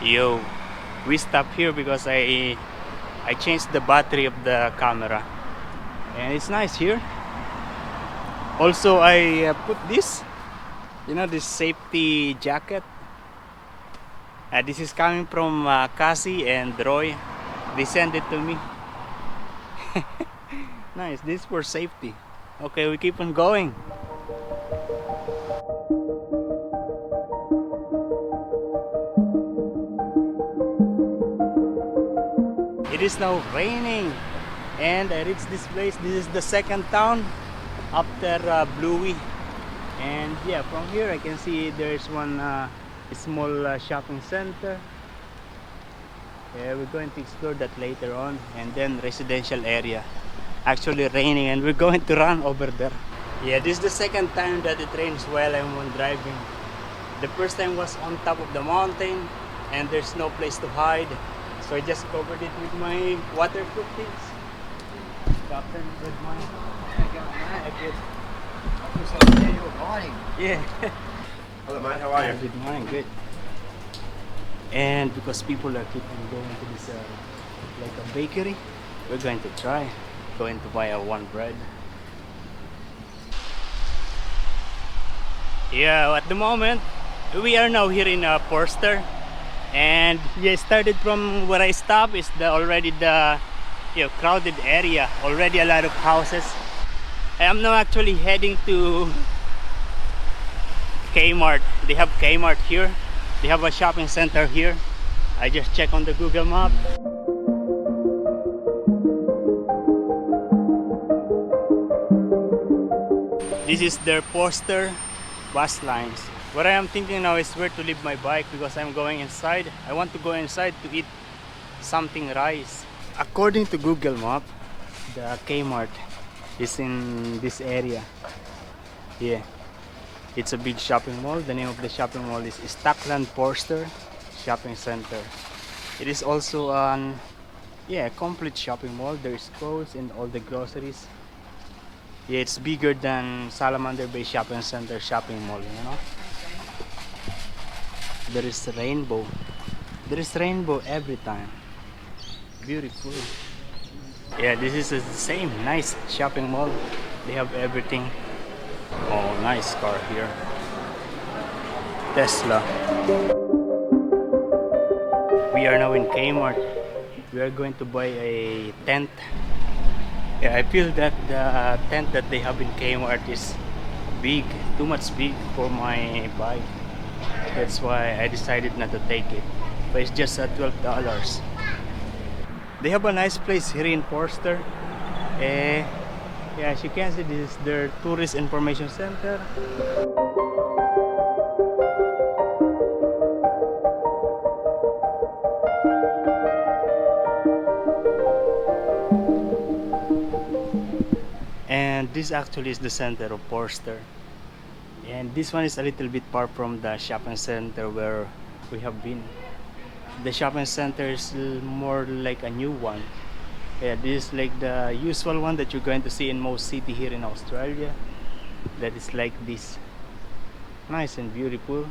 Yo, we stopped here because I changed the battery of the camera, and it's nice here. Also, I put this, this safety jacket. This is coming from Cassie and Roy. They sent it to me. Nice, this is for safety. Okay, we keep on going. It is now raining, and I reached this place. This is the second town after Bluey, and yeah, from here I can see there's one small shopping center. Yeah, we're going to explore that later on, and then residential area. Actually raining, and we're going to run over there. Yeah, this is the second time that it rains while I'm on driving. The first time was on top of the mountain, and there's no place to hide. So I just covered it with my waterproof things. Captain, good morning. Good morning. Yeah. Hello, mate. How are you? Good morning. Good. And because people are keeping going to this like a bakery, we're going to try. Going to buy one bread. Yeah, at the moment we are now here in Forster. And yeah, started from where I stopped is already the crowded area. Already a lot of houses. I am now actually heading to Kmart. They have Kmart here. They have a shopping center here. I just checked on the Google map. This is their Forster bus lines. What I am thinking now is where to leave my bike because I'm going inside. I want to go inside to eat something rice. According to Google Map, the Kmart is in this area. Yeah, it's a big shopping mall. The name of the shopping mall is Stockland Forster Shopping Center. It is also an complete shopping mall. There's clothes and all the groceries. Yeah, it's bigger than Salamander Bay Shopping Center shopping mall, There is rainbow. There is rainbow every time. Beautiful. Yeah, this is the same nice shopping mall. They have everything. Oh, nice car here. Tesla. We are now in Kmart. We are going to buy a tent. Yeah, I feel that the tent that they have in Kmart is big, too much big for my bike. That's why I decided not to take it. But it's just at $12. They have a nice place here in Forster. Yeah, as you can see, this is their tourist information center. And this actually is the center of Forster. And this one is a little bit far from the shopping center where we have been. The shopping center is more like a new one. Yeah, this is like the usual one that you're going to see in most city here in Australia. That is like this. Nice and beautiful.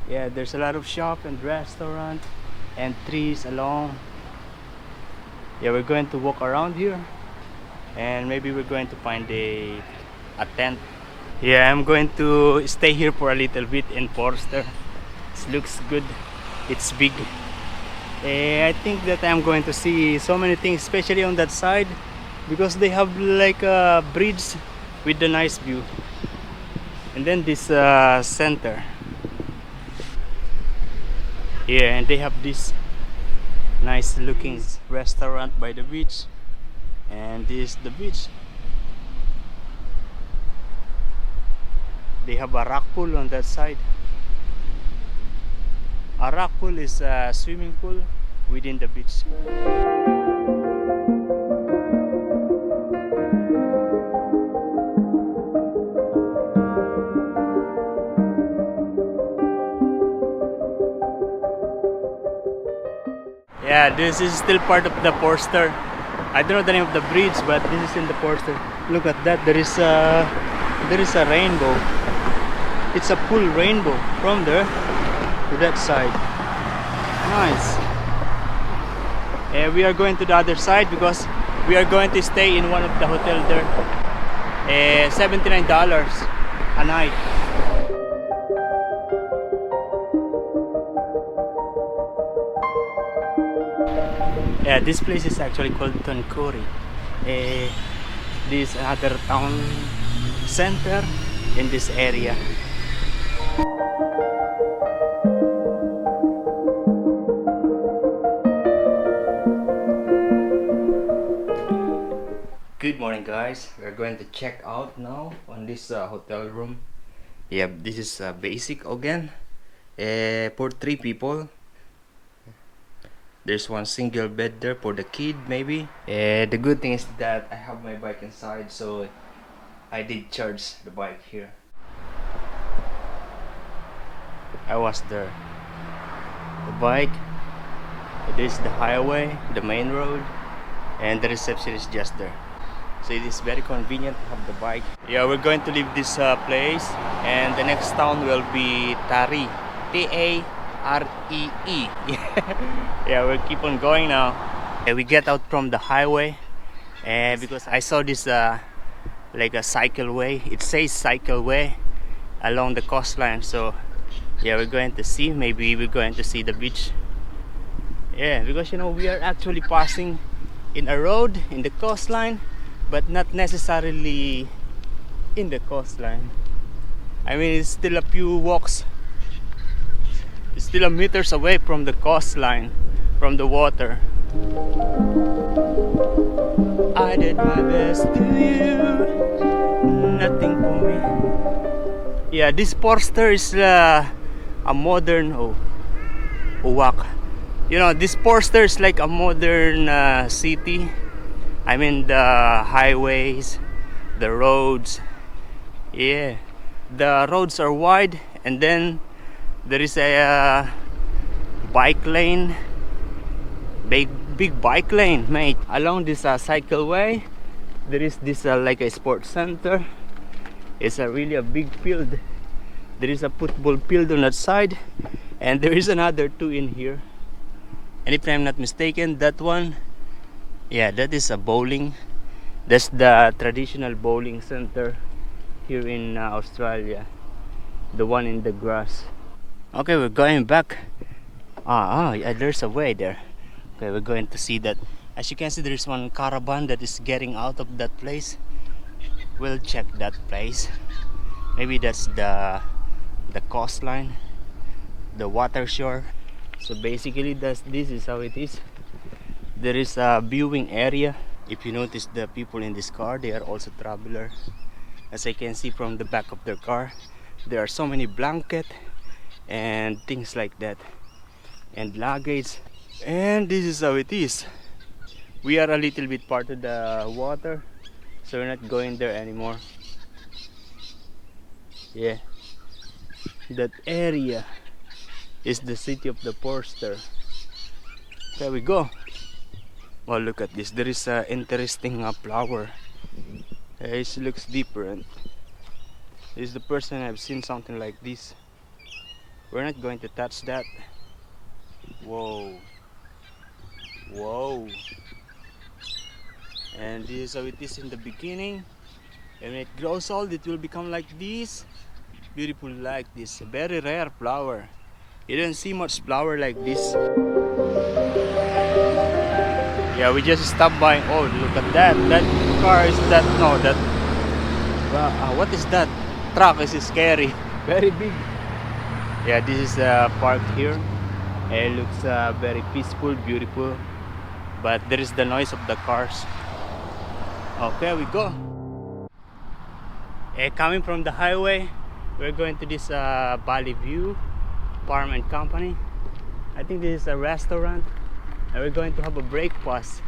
Yeah, there's a lot of shop and restaurant and trees along. Yeah, we're going to walk around here. And maybe we're going to find a tent. Yeah, I'm going to stay here for a little bit in Forster. It looks good. It's big. I think that I'm going to see so many things, especially on that side, because they have like a bridge with the nice view. And then this center. Yeah, and they have this nice looking restaurant by the beach. And this is the beach. They have a rock pool on that side. A rock pool is a swimming pool within the beach. Yeah, this is still part of the Forster. I don't know the name of the bridge, but this is in the Forster. Look at that. There is a rainbow. It's a full rainbow from there to that side. Nice. We are going to the other side because we are going to stay in one of the hotel there. $79 a night. Yeah, this place is actually called Tuncurry. This other town center in this area. Good morning, guys. We're going to check out now on this hotel room. Yeah, this is basic again. For 3 people. There's one single bed there for the kid, maybe. The good thing is that I have my bike inside, so I did charge the bike here. I was there. The bike. This is the highway, the main road, and the reception is just there. So it is very convenient to have the bike. Yeah, we're going to leave this place, and the next town will be Tari. Taree. Yeah, we'll keep on going now. Yeah, we get out from the highway, and because I saw this like a cycleway. It says cycleway along the coastline. So yeah, we're going to see. Maybe we're going to see the beach. Yeah, because you know we are actually passing in a road in the coastline, but not necessarily in the coastline. I mean, it's still a few walks. It's still a meters away from the coastline, from the water. I did my best to you, nothing for me. Yeah, this Forster is a modern Uwak. You know, this Forster is like a modern city. I mean, the highways, the roads. Yeah, the roads are wide, and then there is a bike lane, big bike lane, mate. Along this cycleway, there is this like a sports center. It's really a big field. There is a football field on that side, and there is another 2 in here. And if I'm not mistaken, that one, yeah, that is a bowling. That's the traditional bowling center here in Australia. The one in the grass. Okay, we're going back. Yeah, there's a way there. Okay, we're going to see that. As you can see, there's one caravan that is getting out of that place. We'll check that place. Maybe that's the coastline, the water shore. So basically, this is how it is. There is a viewing area. If you notice, the people in this car, they are also traveler. As I can see from the back of their car, there are so many blankets and things like that, and luggage. And this is how it is. We are a little bit part of the water, so we're not going there anymore. Yeah, that area is the city of the Forster. There we go. Well, look at this. There is an interesting flower. It looks different. This is the first time I've seen something like this. We're not going to touch that. Whoa. Whoa. And this is how it is in the beginning. And when it grows old, it will become like this. Beautiful like this. A very rare flower. You don't see much flower like this. Yeah, we just stopped by. Oh, look at that. That car is that. No, that. What is that? Truck is scary. Very big. Yeah, this is park here. It looks very peaceful, beautiful. But there is the noise of the cars. Okay, we go. Coming from the highway, we're going to this Valley View Farm and Company. I think this is a restaurant, and we're going to have a breakfast.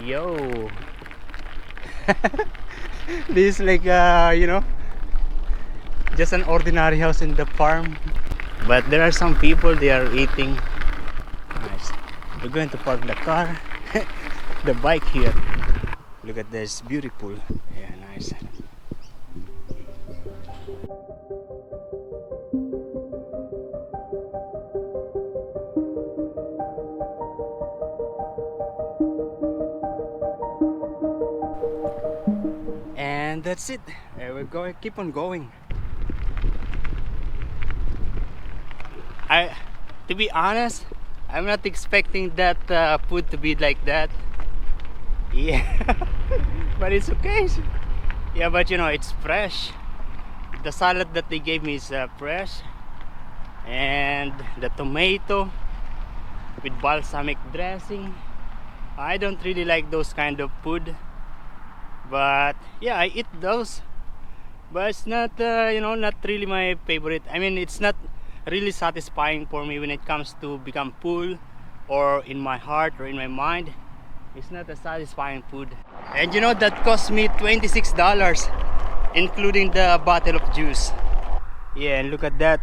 Yo. This is like you know, just an ordinary house in the farm, but there are some people, they are eating. Nice. We're going to park the car, the bike here. Look at this, beautiful. Yeah, nice. And that's it. We're going, keep on going. To be honest, I'm not expecting that food to be like that. Yeah, but it's okay. Yeah, but you know, it's fresh. The salad that they gave me is fresh, and the tomato with balsamic dressing. I don't really like those kind of food, but yeah, I eat those. But it's not, you know, not really my favorite. I mean, it's not really satisfying for me when it comes to become full, or in my heart or in my mind. It's not a satisfying food. And you know, that cost me $26, including the bottle of juice. Yeah, and look at that.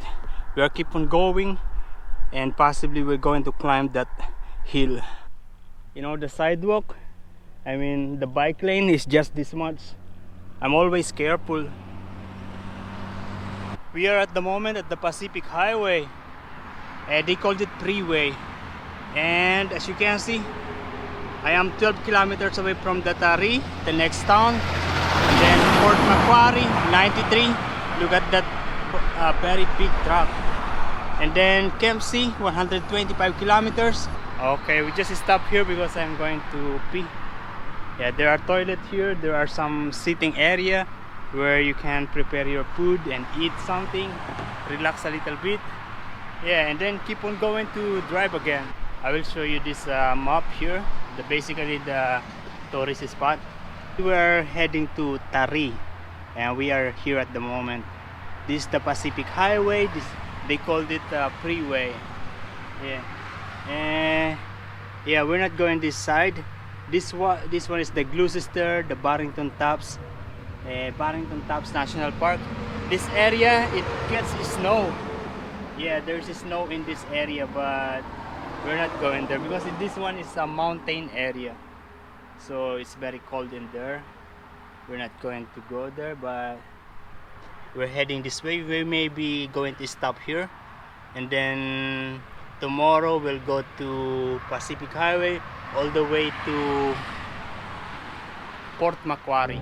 We are keep on going, and possibly we're going to climb that hill. You know, the sidewalk, I mean the bike lane is just this much. I'm always careful. We are at the moment at the Pacific Highway, and they called it freeway. And as you can see, I am 12 kilometers away from the Tari, the next town. And then Port Macquarie, 93. Look at that very big truck. And then Kempsey, 125 kilometers. Okay, we just stopped here because I'm going to pee. Yeah, there are toilets here. There are some sitting area where you can prepare your food and eat something, relax a little bit. Yeah, and then keep on going to drive again. I will show you this map here, basically the tourist spot. We are heading to Tari, and we are here at the moment. This is the Pacific Highway. They called it freeway. Yeah, and yeah, we're not going this side. This one is the Gloucester, the Barrington Tops National Park. This area, it gets snow. Yeah, there's snow in this area, but we're not going there because this one is a mountain area, so it's very cold in there. We're not going to go there, but we're heading this way. We may be going to stop here, and then tomorrow we'll go to Pacific Highway all the way to Port Macquarie.